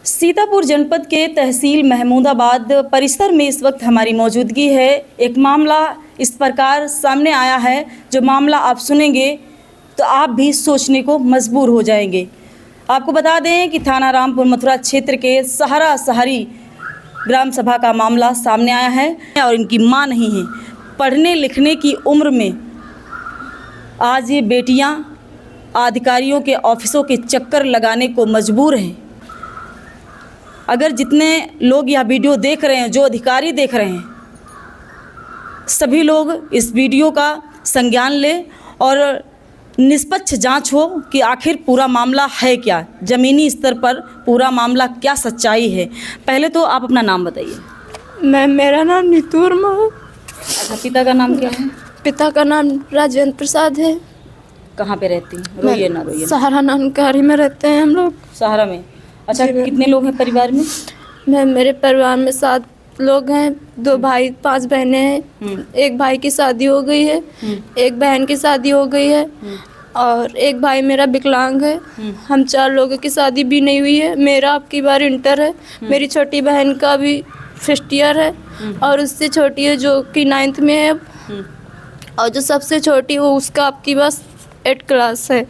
सीतापुर जनपद के तहसील महमूदाबाद परिसर में इस वक्त हमारी मौजूदगी है। एक मामला इस प्रकार सामने आया है, जो मामला आप सुनेंगे तो आप भी सोचने को मजबूर हो जाएंगे। आपको बता दें कि थाना रामपुर मथुरा क्षेत्र के सहारा सहारी ग्राम सभा का मामला सामने आया है और इनकी मां नहीं है। पढ़ने लिखने की उम्र में आज ये बेटियां अधिकारियों के ऑफिसों के चक्कर लगाने को मजबूर हैं। अगर जितने लोग यह वीडियो देख रहे हैं, जो अधिकारी देख रहे हैं, सभी लोग इस वीडियो का संज्ञान लें और निष्पक्ष जांच हो कि आखिर पूरा मामला है क्या, ज़मीनी स्तर पर पूरा मामला क्या सच्चाई है। पहले तो आप अपना नाम बताइए। मेरा नाम नीतू वर्मा है। अच्छा, पिता का नाम क्या है? पिता का नाम राजेंद्र प्रसाद है। कहाँ पे रहती हैं? रोइए ना रोइए। सहारा नानकारी में रहते हैं हम लोग। सहारा में। अच्छा, कितने लोग हैं परिवार में? मेरे परिवार में 7 लोग हैं। 2 भाई 5 बहनें हैं। एक भाई की शादी हो गई है, एक बहन की शादी हो गई है और एक भाई मेरा विकलांग है। हम 4 लोगों की शादी भी नहीं हुई है। मेरा अब की बार इंटर है। मेरी छोटी बहन का भी फर्स्ट ईयर है और उससे छोटी है जो कि 9th में है अब, और जो सबसे छोटी वो उसका अब की बस 8 क्लास है।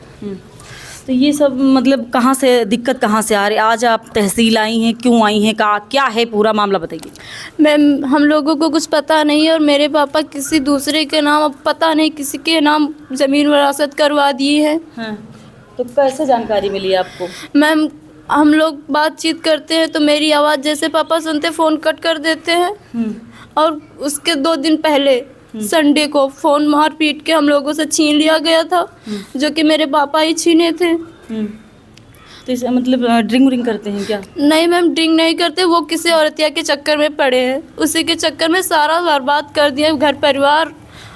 तो ये सब मतलब कहाँ से दिक्कत कहाँ से आ रही? आज आप तहसील आई हैं, क्यों आई हैं, क्या है पूरा मामला बताइए। मैम, हम लोगों को कुछ पता नहीं है और मेरे पापा किसी दूसरे के नाम, अब पता नहीं किसी के नाम ज़मीन वरासत करवा दिए हैं। हाँ, तो कैसे जानकारी मिली आपको? मैम, हम लोग बातचीत करते हैं तो मेरी आवाज़ जैसे पापा सुनते फ़ोन कट कर देते हैं और उसके 2 दिन पहले संडे को फ़ोन मार पीट के हम लोगों से छीन लिया गया था, जो कि मेरे पापा ही छीने थे। तो इस मतलब ड्रिंक व्रिंक करते हैं क्या? नहीं मैम, ड्रिंक नहीं करते। वो किसी औरतिया के चक्कर में पड़े हैं, उसी के चक्कर में सारा बर्बाद कर दिया घर परिवार।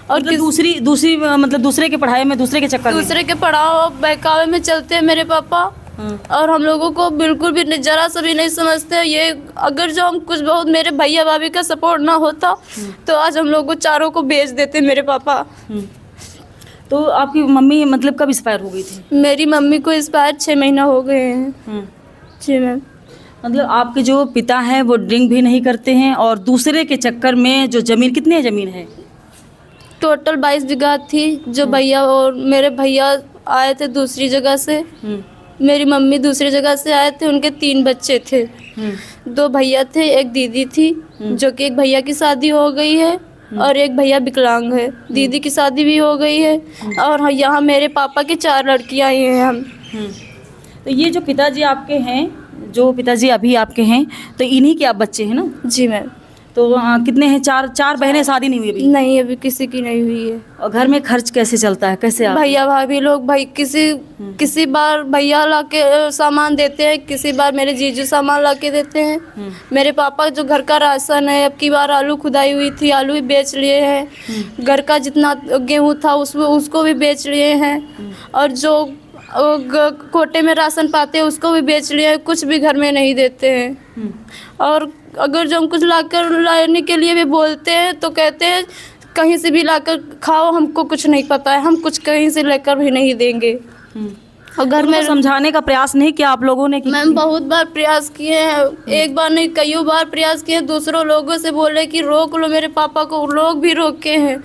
और मतलब दूसरी मतलब दूसरे के पढ़ाई में, दूसरे के चक्कर में, दूसरे के पढ़ाओ बहकावे में चलते हैं मेरे पापा। और हम लोगों को बिल्कुल भी जरा सा भी नहीं समझते। ये अगर जो हम कुछ बहुत मेरे भैया भाभी का सपोर्ट ना होता तो आज हम लोगों को चारों को बेच देते मेरे पापा। तो आपकी मम्मी मतलब कब एक्सपायर हो गई थी? मेरी मम्मी को एक्सपायर 6 महीना हो गए हैं। जी मैम। मतलब आपके जो पिता हैं वो ड्रिंक भी नहीं करते हैं और दूसरे के चक्कर में जो ज़मीन, कितनी ज़मीन है? टोटल 22 बीघा थी। जो भैया और मेरे भैया आए थे दूसरी जगह से, मेरी मम्मी दूसरी जगह से आए थे। उनके 3 बच्चे थे। 2 भैया थे, एक दीदी थी, जो कि एक भैया की शादी हो गई है और एक भैया विकलांग है। दीदी की शादी भी हो गई है और यहाँ मेरे पापा की 4 लड़कियाँ ही हैं हम। तो ये जो पिताजी आपके हैं, जो पिताजी अभी आपके हैं, तो इन्हीं के आप बच्चे हैं ना? जी मैम। तो कितने हैं? 4 बहनें, शादी नहीं हुई अभी? नहीं, अभी किसी की नहीं हुई है। और घर में खर्च कैसे चलता है, कैसे आप? भैया भाभी लोग भाई किसी बार भैया ला के सामान देते हैं, किसी बार मेरे जीजू सामान ला के देते हैं। मेरे पापा जो घर का राशन है, अब की बार आलू खुदाई हुई थी, आलू भी बेच लिए हैं। घर का जितना गेहूँ था उसको भी बेच लिए हैं और जो कोटे में राशन पाते हैं उसको भी बेच लिए हैं। कुछ भी घर में नहीं देते हैं। और अगर जो हम कुछ लाने के लिए भी बोलते हैं तो कहते हैं कहीं से भी लाकर खाओ, हमको कुछ नहीं पता है, हम कुछ कहीं से लेकर भी नहीं देंगे। और घर में समझाने का प्रयास नहीं किया आप लोगों ने? मैम, बहुत बार प्रयास किए हैं, एक बार नहीं कईयों बार प्रयास किए हैं। दूसरों लोगों से बोले कि रोक लो मेरे पापा को, लोग भी रोके हैं,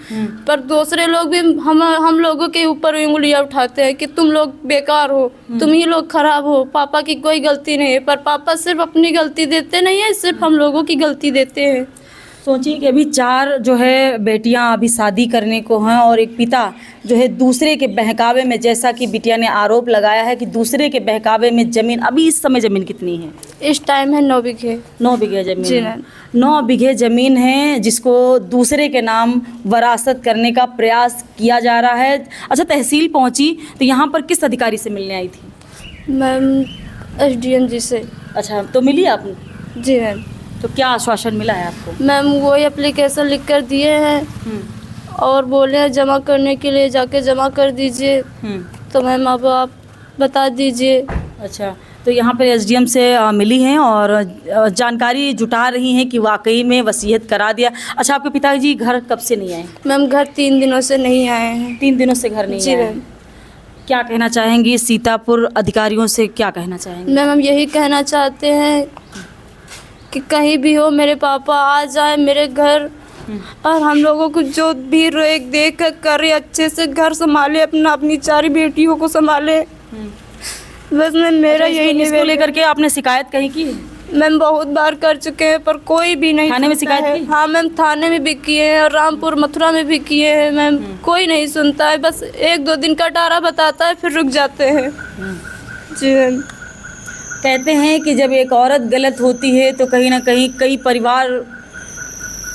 पर दूसरे लोग भी हम लोगों के ऊपर उंगलियां उठाते हैं कि तुम लोग बेकार हो, तुम ही लोग खराब हो, पापा की कोई गलती नहीं है। पर पापा सिर्फ अपनी गलती देते नहीं है, सिर्फ हम लोगों की गलती देते हैं। सोचिए कि अभी 4 जो है बेटियां अभी शादी करने को हैं और एक पिता जो है दूसरे के बहकावे में, जैसा कि बिटिया ने आरोप लगाया है कि दूसरे के बहकावे में ज़मीन, अभी इस समय ज़मीन कितनी है? इस टाइम है 9 बीघे। 9 बीघे ज़मीन? जी है। 9 बीघे ज़मीन है जिसको दूसरे के नाम वरासत करने का प्रयास किया जा रहा है। अच्छा, तहसील पहुंची तो यहाँ पर किस अधिकारी से मिलने आई थी? मैम, SDM जी से। अच्छा, तो मिली आपने? जी मैम। तो क्या आश्वासन मिला है आपको? मैम, वो एप्लीकेशन लिख कर दिए हैं और बोले हैं जमा करने के लिए, जाके जमा कर दीजिए। तो मैम अब आप बता दीजिए। अच्छा, तो यहाँ पर SDM से मिली हैं और जानकारी जुटा रही हैं कि वाकई में वसीयत करा दिया। अच्छा, आपके पिताजी घर कब से नहीं आए? मैम, घर 3 दिनों से नहीं आए हैं। 3 दिनों से घर नहीं आए? जी मैम। क्या कहना चाहेंगी सीतापुर अधिकारियों से, क्या कहना चाहेंगी? मैम हम यही कहना चाहते हैं कि कहीं भी हो मेरे पापा आ जाए मेरे घर, और हम लोगों को जो भी रेख देख करे, अच्छे से घर संभाले, अपना अपनी 4 बेटियों को संभाले। बस मैं मेरा यही इसको निवेदन। लेकर के आपने शिकायत कहीं की है? मैम बहुत बार कर चुके हैं पर कोई भी नहीं थाने में सुनता शिकायत है। की? हाँ मैम, थाने में भी किए हैं और रामपुर मथुरा में भी किए हैं मैम। कोई नहीं सुनता है, बस 1-2 दिन का टारा बताता है फिर रुक जाते हैं। जी मैम। कहते हैं कि जब एक औरत गलत होती है तो कहीं ना कहीं कई परिवार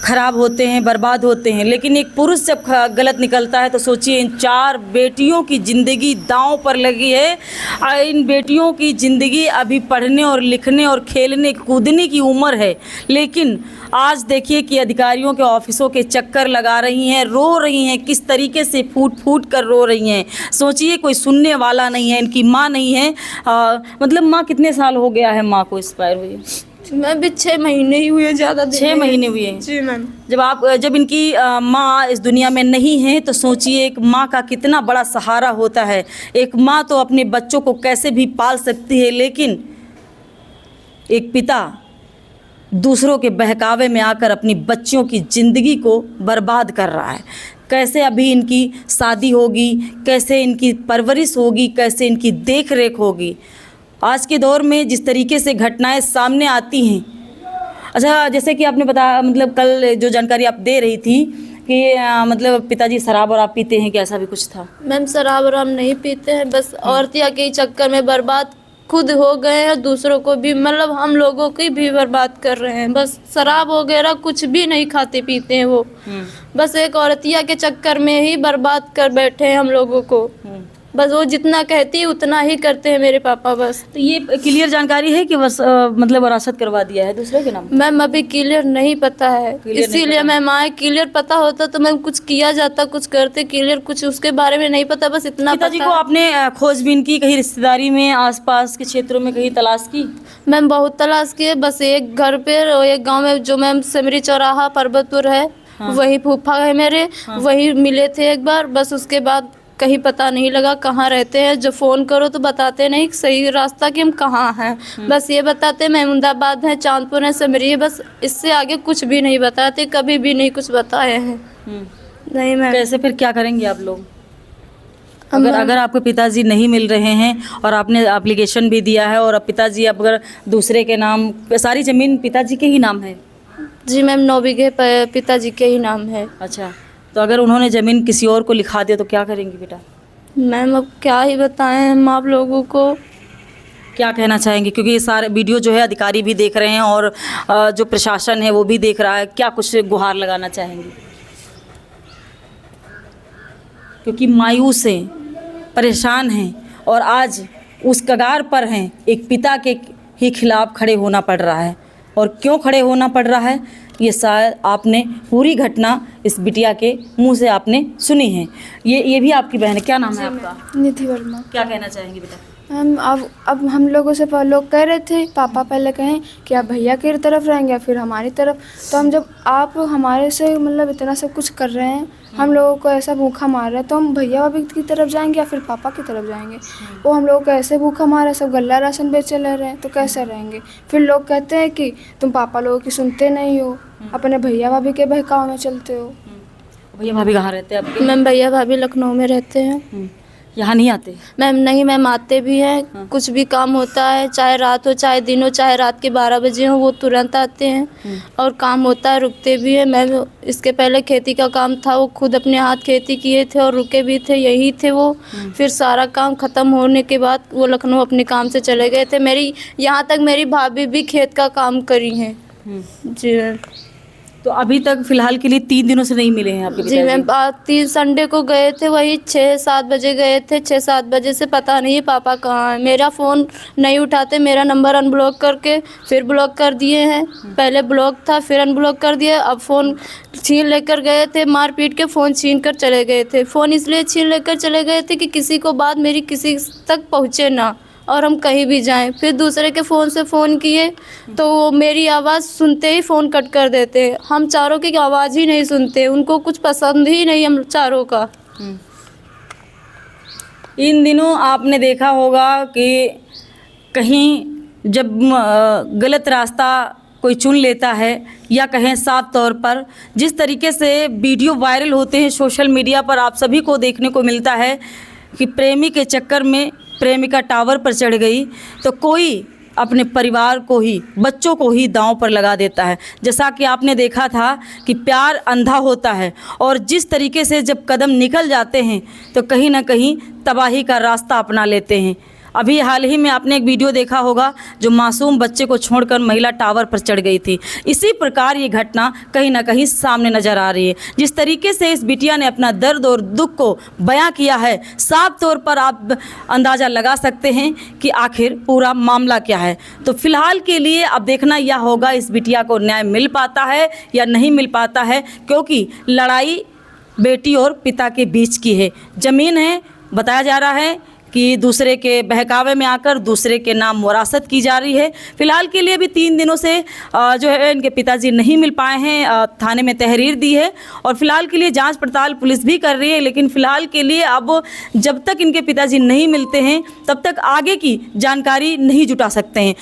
खराब होते हैं, बर्बाद होते हैं, लेकिन एक पुरुष जब गलत निकलता है तो सोचिए, इन 4 बेटियों की ज़िंदगी दांव पर लगी है। इन बेटियों की ज़िंदगी अभी पढ़ने और लिखने और खेलने कूदने की उम्र है, लेकिन आज देखिए कि अधिकारियों के ऑफिसों के चक्कर लगा रही हैं, रो रही हैं, किस तरीके से फूट फूट कर रो रही हैं। सोचिए कोई सुनने वाला नहीं है, इनकी माँ नहीं है। मतलब माँ कितने साल हो गया है माँ को एक्सपायर हुई? मैं भी 6 महीने ही हुए, ज़्यादा दिन 6 महीने हुए हैं। जी मैम। जब इनकी माँ इस दुनिया में नहीं है तो सोचिए एक माँ का कितना बड़ा सहारा होता है। एक माँ तो अपने बच्चों को कैसे भी पाल सकती है, लेकिन एक पिता दूसरों के बहकावे में आकर अपनी बच्चियों की ज़िंदगी को बर्बाद कर रहा है। कैसे अभी इनकी शादी होगी, कैसे इनकी परवरिश होगी, कैसे इनकी देख रेख होगी। आज के दौर में जिस तरीके से घटनाएं सामने आती हैं। अच्छा, जैसे कि आपने बताया, मतलब कल जो जानकारी आप दे रही थी कि मतलब पिताजी शराब और आप पीते हैं, क्या ऐसा भी कुछ था? मैम शराब और हम नहीं पीते हैं, बस औरतिया के चक्कर में बर्बाद खुद हो गए हैं और दूसरों को भी, मतलब हम लोगों की भी बर्बाद कर रहे हैं। बस शराब वगैरह कुछ भी नहीं खाते पीते हैं वो, बस एक औरतिया के चक्कर में ही बर्बाद कर बैठे हैं हम लोगों को। बस वो जितना कहती है उतना ही करते हैं मेरे पापा बस। तो ये क्लियर जानकारी है कि बस मतलब वरासत करवा दिया है दूसरे के नाम? मैम अभी क्लियर नहीं पता है, इसीलिए मैम आए। क्लियर पता होता तो मैम कुछ किया जाता, कुछ करते। क्लियर कुछ उसके बारे में नहीं पता, बस इतना पिताजी पता को आपने खोजबीन की, कहीं रिश्तेदारी में, आसपास के क्षेत्रों में कहीं तलाश की? मैम बहुत तलाश किए, बस एक घर पे और एक गांव में जो मैम सिमरी चौराहा पर्वतपुर है, वही फूफा है मेरे, वही मिले थे एक बार। बस उसके बाद कहीं पता नहीं लगा कहाँ रहते हैं। जो फ़ोन करो तो बताते नहीं सही रास्ता कि हम कहाँ हैं, बस ये बताते महमूदाबाद है, चांदपुर है, सिमरी है, बस इससे आगे कुछ भी नहीं बताते, कभी भी नहीं कुछ बताए हैं। नहीं मैम। कैसे फिर क्या करेंगे आप लोग? अगर आपके पिताजी नहीं मिल रहे हैं और आपने एप्लीकेशन भी दिया है और अब पिताजी अब अगर दूसरे के नाम, सारी ज़मीन पिताजी के ही नाम है? जी मैम 9 बीघे पिताजी के ही नाम है। अच्छा, तो अगर उन्होंने ज़मीन किसी और को लिखा दिया तो क्या करेंगी बेटा? मैम अब क्या ही बताएं हम आप लोगों को। क्या कहना चाहेंगे, क्योंकि ये सारे वीडियो जो है अधिकारी भी देख रहे हैं और जो प्रशासन है वो भी देख रहा है, क्या कुछ गुहार लगाना चाहेंगी? क्योंकि मायूस हैं, परेशान हैं और आज उस कगार पर हैं, एक पिता के ही खिलाफ खड़े होना पड़ रहा है। और क्यों खड़े होना पड़ रहा है, ये शायद आपने पूरी घटना इस बिटिया के मुंह से आपने सुनी है। ये भी आपकी बहन है, क्या नाम है आपका? निधि वर्मा। क्या कहना चाहेंगी बेटा? हम अब हम लोगों से लोग कह रहे थे, पापा पहले कहें कि आप भैया की तरफ रहेंगे या फिर हमारी तरफ। तो हम जब आप हमारे से मतलब इतना सब कुछ कर रहे हैं, हम लोगों को ऐसा भूखा मार रहे हैं, तो हम भैया भाभी की तरफ जाएंगे या फिर पापा की तरफ जाएंगे? वो हम लोगों को ऐसे भूखा मार रहे, सब गल्ला राशन बेचे ले रहे हैं, तो कैसे रहेंगे? फिर लोग कहते हैं कि तुम पापा लोगों की सुनते नहीं हो, अपने भैया भाभी के बहकाव में चलते हो। भैया भाभी कहाँ रहते हैं आपके? मैम भैया भाभी लखनऊ में रहते हैं। यहाँ नहीं आते? मैम नहीं मैम, आते भी हैं। कुछ भी काम होता है, चाहे रात हो चाहे दिन हो, चाहे रात के 12 बजे हो, वो तुरंत आते हैं और काम होता है रुकते भी हैं। मैम इसके पहले खेती का काम था, वो खुद अपने हाथ खेती किए थे और रुके भी थे, यही थे वो। फिर सारा काम ख़त्म होने के बाद वो लखनऊ अपने काम से चले गए थे। मेरी यहाँ तक मेरी भाभी भी खेत का काम करी हैं। जी मैम। तो अभी तक फिलहाल के लिए 3 दिनों से नहीं मिले हैं आपके जी पिताजी? मैम 3 संडे को गए थे, वही 6-7 बजे गए थे। 6-7 बजे से पता नहीं पापा कहाँ हैं। मेरा फ़ोन नहीं उठाते, मेरा नंबर अनब्लॉक करके फिर ब्लॉक कर दिए हैं। पहले ब्लॉक था फिर अनब्लॉक कर दिया, अब फ़ोन छीन लेकर गए थे, मार पीट के फ़ोन छीन कर चले गए थे। फ़ोन इसलिए छीन लेकर चले गए थे कि किसी को बात मेरी किसी तक पहुँचे ना और हम कहीं भी जाएं। फिर दूसरे के फ़ोन से फ़ोन किए तो वो मेरी आवाज़ सुनते ही फ़ोन कट कर देते। हम चारों की आवाज़ ही नहीं सुनते, उनको कुछ पसंद ही नहीं हम चारों का। इन दिनों आपने देखा होगा कि कहीं जब गलत रास्ता कोई चुन लेता है या कहें साफ तौर पर जिस तरीके से वीडियो वायरल होते हैं सोशल मीडिया पर, आप सभी को देखने को मिलता है कि प्रेमी के चक्कर में प्रेमिका टावर पर चढ़ गई तो कोई अपने परिवार को ही, बच्चों को ही दांव पर लगा देता है। जैसा कि आपने देखा था कि प्यार अंधा होता है और जिस तरीके से जब कदम निकल जाते हैं तो कहीं ना कहीं तबाही का रास्ता अपना लेते हैं। अभी हाल ही में आपने एक वीडियो देखा होगा जो मासूम बच्चे को छोड़कर महिला टावर पर चढ़ गई थी। इसी प्रकार ये घटना कहीं ना कहीं सामने नज़र आ रही है। जिस तरीके से इस बिटिया ने अपना दर्द और दुख को बयां किया है, साफ तौर पर आप अंदाज़ा लगा सकते हैं कि आखिर पूरा मामला क्या है। तो फिलहाल के लिए अब देखना यह होगा इस बिटिया को न्याय मिल पाता है या नहीं मिल पाता है, क्योंकि लड़ाई बेटी और पिता के बीच की है। ज़मीन है, बताया जा रहा है कि दूसरे के बहकावे में आकर दूसरे के नाम वरासत की जा रही है। फिलहाल के लिए भी 3 दिनों से जो है इनके पिताजी नहीं मिल पाए हैं, थाने में तहरीर दी है और फिलहाल के लिए जांच पड़ताल पुलिस भी कर रही है। लेकिन फिलहाल के लिए अब जब तक इनके पिताजी नहीं मिलते हैं तब तक आगे की जानकारी नहीं जुटा सकते हैं।